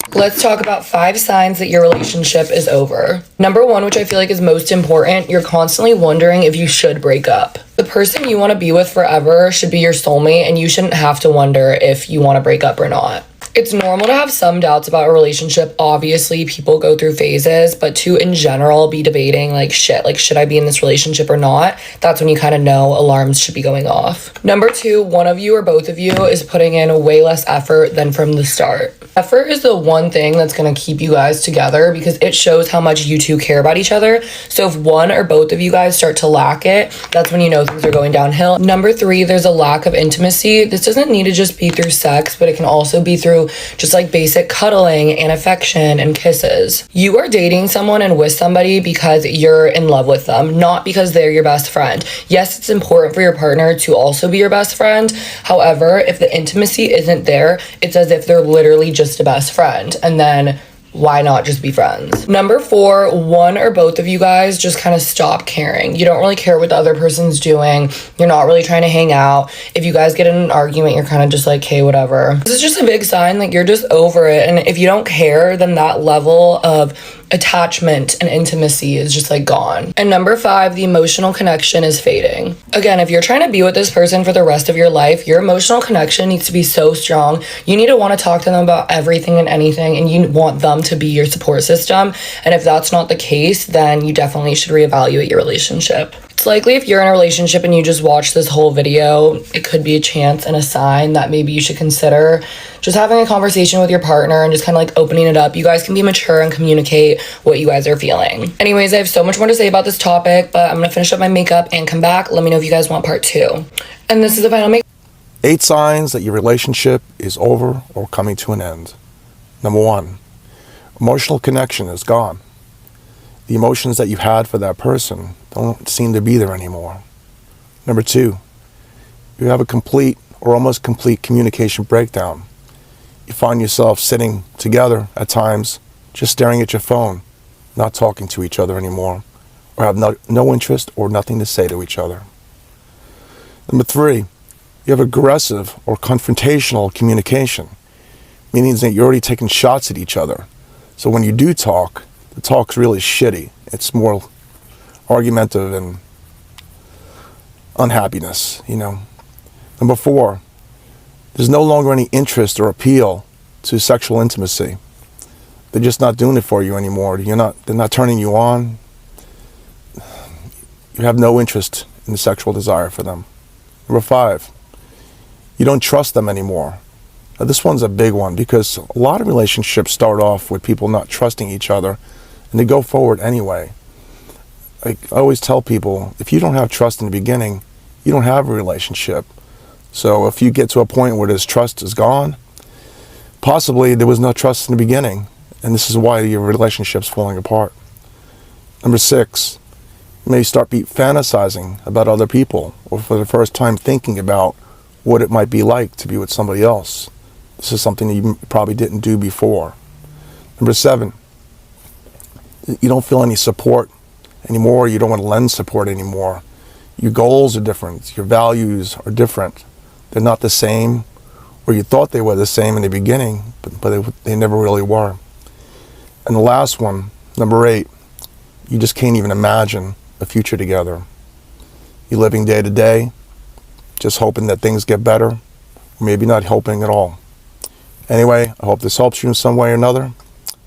Let's talk about 5 signs that your relationship is over. Number 1, which I feel like is most important, you're constantly wondering if you should break up. The person you want to be with forever should be your soulmate, and you shouldn't have to wonder if you want to break up or not. It's normal to have some doubts about a relationship. Obviously, people go through phases, but to in general be debating like shit, like should I be in this relationship or not? That's when you kind of know alarms should be going off. Number 2, one of you or both of you is putting in way less effort than from the start. Effort is the one thing that's going to keep you guys together because it shows how much you two care about each other. So if one or both of you guys start to lack it, that's when you know things are going downhill. Number 3, there's a lack of intimacy. This doesn't need to just be through sex, but it can also be through just like basic cuddling and affection and kisses. You are dating someone and with somebody because you're in love with them, not because they're your best friend. Yes, it's important for your partner to also be your best friend. However, if the intimacy isn't there, it's as if they're literally just a best friend. And then why not just be friends? Number 4, one or both of you guys just kind of stop caring. You don't really care what the other person's doing. You're not really trying to hang out. If you guys get in an argument, you're kind of just like, hey, whatever. This is just a big sign that you're just over it. And if you don't care, then that level of attachment and intimacy is just like gone. And number 5, the emotional connection is fading. Again, if you're trying to be with this person for the rest of your life, your emotional connection needs to be so strong. You need to want to talk to them about everything and anything, and you want them to be your support system. And if that's not the case, then you definitely should reevaluate your relationship. It's likely if you're in a relationship and you just watch this whole video, it could be a chance and a sign that maybe you should consider just having a conversation with your partner and just kind of like opening it up. You guys can be mature and communicate what you guys are feeling. Anyways, I have so much more to say about this topic, but I'm gonna finish up my makeup and come back. Let me know if you guys want part 2. And this is the final makeup. 8 signs that your relationship is over or coming to an end. Number 1, emotional connection is gone. The emotions that you've had for that person don't seem to be there anymore. Number 2, you have a complete or almost complete communication breakdown. You find yourself sitting together at times, just staring at your phone, not talking to each other anymore, or have no interest or nothing to say to each other. Number 3, you have aggressive or confrontational communication, meaning that you're already taking shots at each other. So when you do talk, the talk's really shitty. It's more argumentative and unhappiness, Number 4, there's no longer any interest or appeal to sexual intimacy. They're just not doing it for you anymore. They're not turning you on. You have no interest in the sexual desire for them. Number 5, you don't trust them anymore. Now, this one's a big one because a lot of relationships start off with people not trusting each other and they go forward anyway. I always tell people, if you don't have trust in the beginning, you don't have a relationship. So if you get to a point where this trust is gone, possibly there was no trust in the beginning, and this is why your relationship's falling apart. Number 6, you may start fantasizing about other people, or for the first time thinking about what it might be like to be with somebody else. This is something that you probably didn't do before. Number 7, you don't feel any support anymore. You don't want to lend support anymore. Your goals are different. Your values are different. They're not the same, or you thought they were the same in the beginning, but they never really were. And the last one, number 8, you just can't even imagine a future together. You're living day to day, just hoping that things get better, or maybe not hoping at all. Anyway, I hope this helps you in some way or another.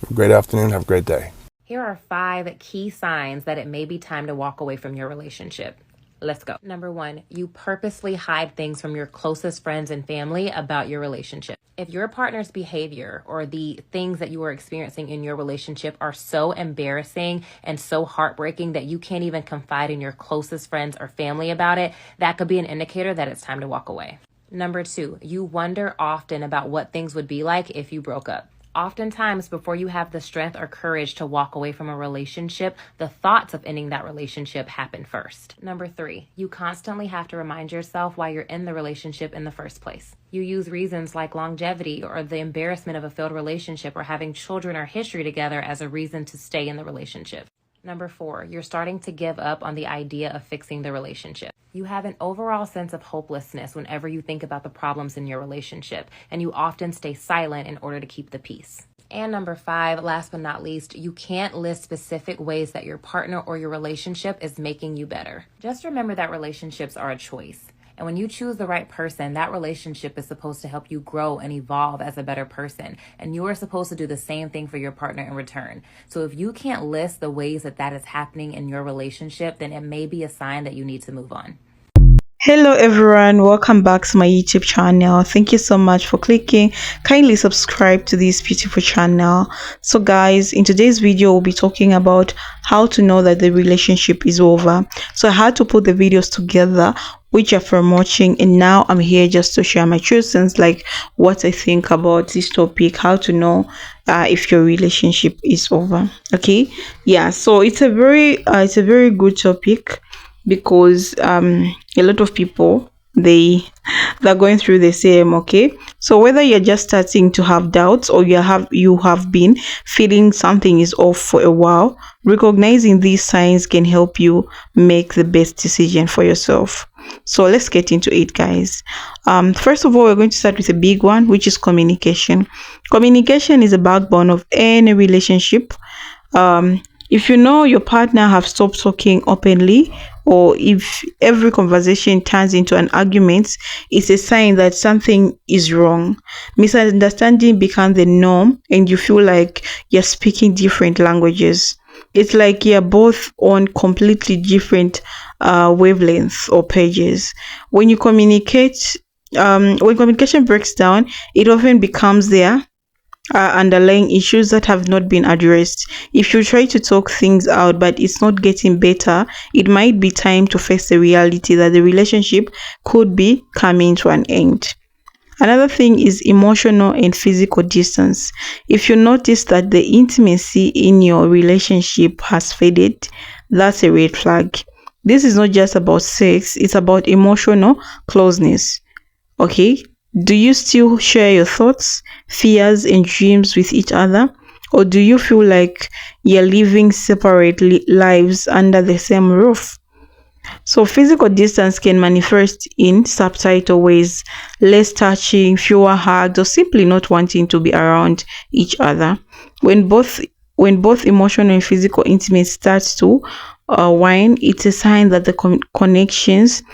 Have a great afternoon. Have a great day. Here are 5 key signs that it may be time to walk away from your relationship. Let's go. Number 1, you purposely hide things from your closest friends and family about your relationship. If your partner's behavior or the things that you are experiencing in your relationship are so embarrassing and so heartbreaking that you can't even confide in your closest friends or family about it, that could be an indicator that it's time to walk away. Number 2, you wonder often about what things would be like if you broke up. Oftentimes, before you have the strength or courage to walk away from a relationship, the thoughts of ending that relationship happen first. Number 3, you constantly have to remind yourself why you're in the relationship in the first place. You use reasons like longevity or the embarrassment of a failed relationship or having children or history together as a reason to stay in the relationship. Number 4, you're starting to give up on the idea of fixing the relationship. You have an overall sense of hopelessness whenever you think about the problems in your relationship, and you often stay silent in order to keep the peace. And number 5, last but not least, you can't list specific ways that your partner or your relationship is making you better. Just remember that relationships are a choice. And when you choose the right person, that relationship is supposed to help you grow and evolve as a better person. And you are supposed to do the same thing for your partner in return. So if you can't list the ways that that is happening in your relationship, then it may be a sign that you need to move on. Hello everyone, welcome back to my YouTube channel. Thank you so much for clicking. Kindly subscribe to this beautiful channel. So guys, in today's video we'll be talking about how to know that the relationship is over. So I had to put the videos together which are from watching, and now I'm here just to share my true sense, like what I think about this topic, how to know if your relationship is over. Okay, yeah, so it's a very good topic, because a lot of people they're going through the same. Okay, so whether you're just starting to have doubts or you have been feeling something is off for a while, recognizing these signs can help you make the best decision for yourself. So let's get into it, guys. First of all, we're going to start with a big one, which is communication. Communication is the backbone of any relationship. If you know your partner have stopped talking openly, or if every conversation turns into an argument, it's a sign that something is wrong. Misunderstanding becomes the norm and you feel like you're speaking different languages. It's like you're both on completely different wavelengths or pages. When you communicate, when communication breaks down, it often becomes there underlying issues that have not been addressed. If you try to talk things out but it's not getting better, it might be time to face the reality that the relationship could be coming to an end. Another thing is emotional and physical distance. If you notice that the intimacy in your relationship has faded, that's a red flag. This is not just about sex, it's about emotional closeness. Okay, do you still share your thoughts, fears, and dreams with each other? Or do you feel like you're living separate lives under the same roof? So physical distance can manifest in subtle ways: less touching, fewer hugs, or simply not wanting to be around each other. When both emotional and physical intimacy starts to wane, it's a sign that the connections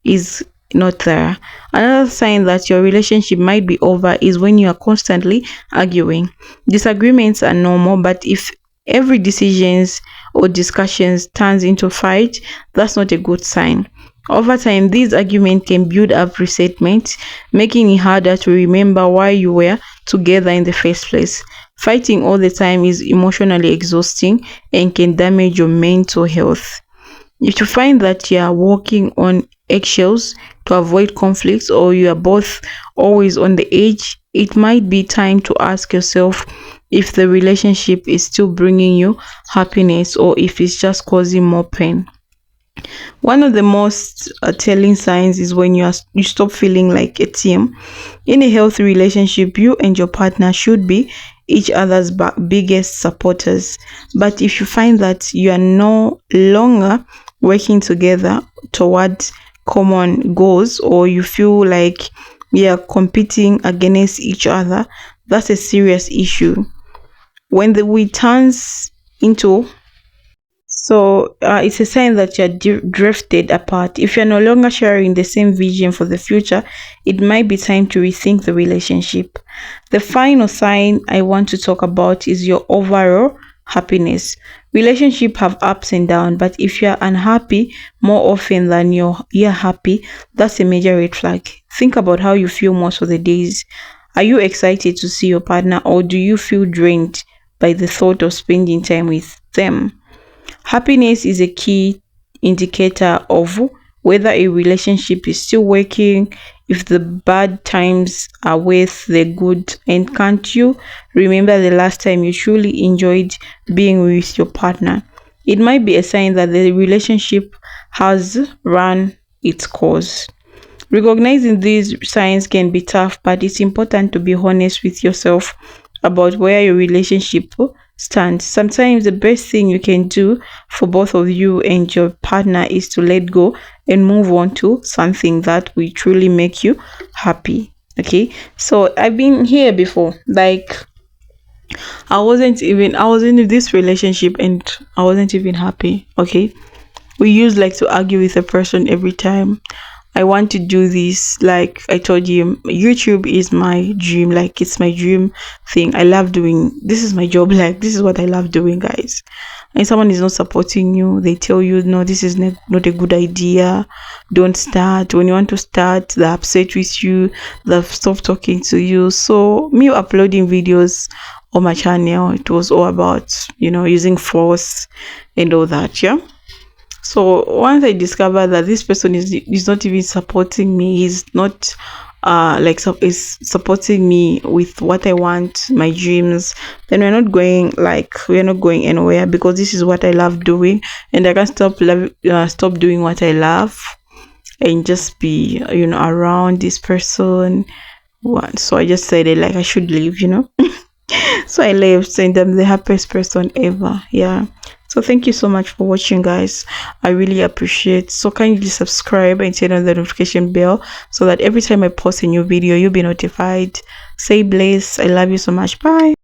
is not there. Another sign that your relationship might be over is when you are constantly arguing. Disagreements are normal, but if every decisions or discussions turns into a fight, that's not a good sign. Over time, these arguments can build up resentment, making it harder to remember why you were together in the first place. Fighting all the time is emotionally exhausting and can damage your mental health. If you find that you are walking on eggshells to avoid conflicts, or you are both always on the edge, it might be time to ask yourself if the relationship is still bringing you happiness or if it's just causing more pain. One of the most telling signs is when you stop feeling like a team. In a healthy relationship, you and your partner should be each other's biggest supporters. But if you find that you are no longer working together towards common goals, or you feel like we are competing against each other, that's a serious issue. When the we turns into it's a sign that you're drifted apart. If you're no longer sharing the same vision for the future, it might be time to rethink the relationship. The final sign I want to talk about is your overall happiness. Relationships have ups and downs, but if you're unhappy more often than you're happy, that's a major red flag. Think about how you feel most of the days. Are you excited to see your partner, or do you feel drained by the thought of spending time with them? Happiness is a key indicator of whether a relationship is still working. If the bad times are worth the good, and can't you remember the last time you truly enjoyed being with your partner? It might be a sign that the relationship has run its course. Recognizing these signs can be tough, but it's important to be honest with yourself about where your relationship stands. Sometimes the best thing you can do for both of you and your partner is to let go and move on to something that will truly make you happy. Okay, so I've been here before, like I was in this relationship and I wasn't even happy. Okay, we used like to argue with a person every time. I want to do this. Like I told you, YouTube is my dream. Like it's my dream thing. I love doing this is my job. Like this is what I love doing, guys. And someone is not supporting you, they tell you no, this is not a good idea. Don't start. When you want to start, they're upset with you, they've stopped talking to you. So me uploading videos on my channel, it was all about, using force and all that. Yeah. So once I discovered that this person is not even supporting me, he's not is supporting me with what I want, my dreams, then we're not going anywhere, because this is what I love doing, and I can't stop doing what I love and just be around this person. So I just said like I should leave. So I left, and I'm the happiest person ever. Yeah. So thank you so much for watching, guys. I really appreciate. So kindly subscribe and turn on the notification bell so that every time I post a new video, you'll be notified. Stay blessed. I love you so much. Bye.